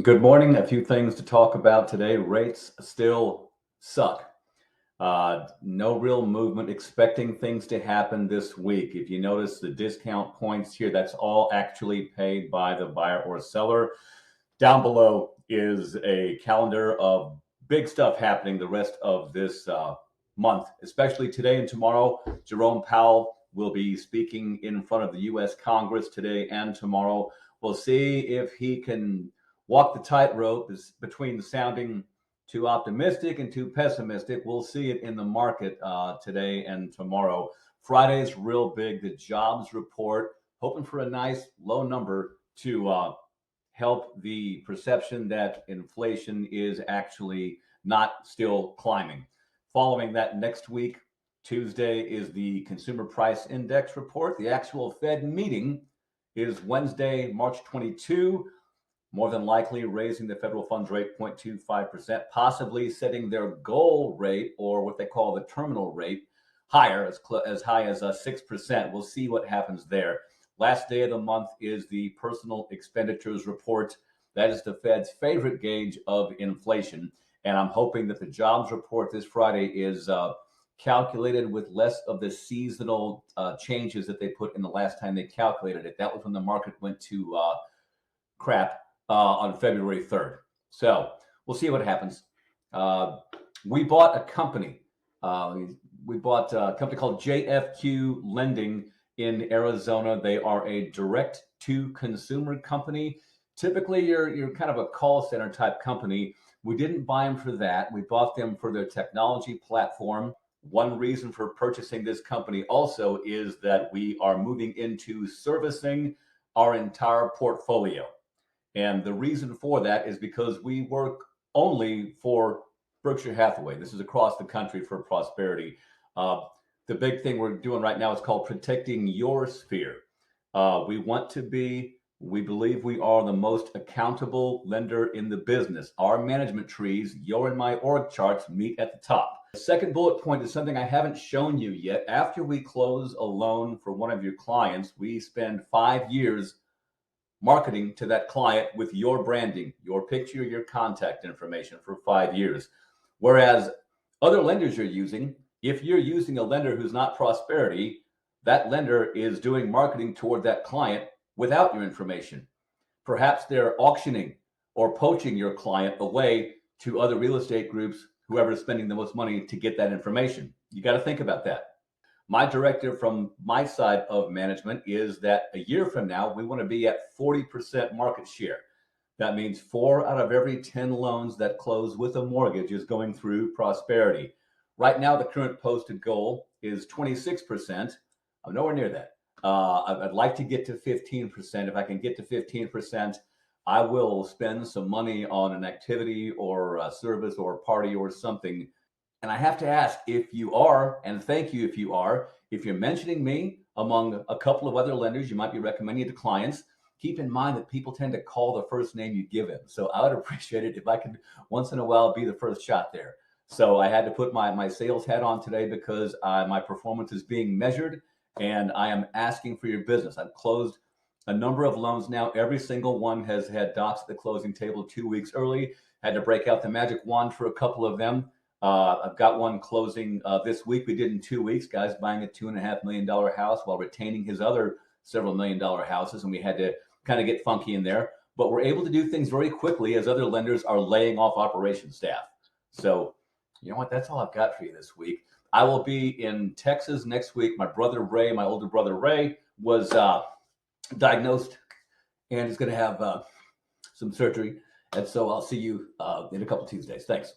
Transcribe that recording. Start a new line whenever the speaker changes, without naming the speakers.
Good morning. A few things to talk about today. Rates still suck. No real movement. Expecting things to happen this week. If you notice the discount points here, that's all actually paid by the buyer or seller. Down below is a calendar of big stuff happening the rest of this month, especially today and tomorrow. Jerome Powell will be speaking in front of the U.S. Congress today and tomorrow. We'll see if he can walk the tightrope between sounding too optimistic and too pessimistic. We'll see it in the market today and tomorrow. Friday's real big, the jobs report, hoping for a nice low number to help the perception that inflation is actually not still climbing. Following that next week, Tuesday, is the Consumer Price Index report. The actual Fed meeting is Wednesday, March 22. More than likely raising the federal funds rate 0.25%, possibly setting their goal rate, or what they call the terminal rate, higher, as high as 6%. We'll see what happens there. Last day of the month is the personal expenditures report. That is the Fed's favorite gauge of inflation. And I'm hoping that the jobs report this Friday is calculated with less of the seasonal changes that they put in the last time they calculated it. That was when the market went to crap on February 3rd. So we'll see what happens. We bought a company. We bought a company called JFQ Lending in Arizona. They are a direct-to-consumer company. Typically, you're kind of a call center type company. We didn't buy them for that. We bought them for their technology platform. One reason for purchasing this company also is that we are moving into servicing our entire portfolio. And the reason for that is because we work only for Berkshire Hathaway. This is across the country for Prosperity. The big thing we're doing right now is called protecting your sphere. We believe we are the most accountable lender in the business. Our management trees, your and my org charts, meet at the top. The second bullet point is something I haven't shown you yet. After we close a loan for one of your clients, we spend 5 years marketing to that client with your branding, your picture, your contact information for 5 years. Whereas other lenders you're using, if you're using a lender who's not Prosperity, that lender is doing marketing toward that client without your information. Perhaps they're auctioning or poaching your client away to other real estate groups, whoever's spending the most money to get that information. You got to think about that. My directive from my side of management is that a year from now, we want to be at 40% market share. That means 4 out of every 10 loans that close with a mortgage is going through Prosperity. Right now, the current posted goal is 26%. I'm nowhere near that. I'd like to get to 15%. If I can get to 15%, I will spend some money on an activity or a service or a party or something. And I have to ask, if you are, and thank you if you are, if you're mentioning me among a couple of other lenders you might be recommending to clients, keep in mind that people tend to call the first name you give them. So I would appreciate it if I could once in a while be the first shot there. So I had to put my sales hat on today because my performance is being measured and I am asking for your business. I've closed a number of loans now. Every single one has had docs at the closing table 2 weeks early. Had to break out the magic wand for a couple of them. I've got one closing this week. We did in 2 weeks. Guy's buying a $2.5 million house while retaining his other several $1 million houses, and we had to kind of get funky in there. But we're able to do things very quickly as other lenders are laying off operations staff. So, you know what? That's all I've got for you this week. I will be in Texas next week. My brother Ray, my older brother Ray, was diagnosed and is going to have some surgery. And so I'll see you in a couple Tuesdays. Thanks.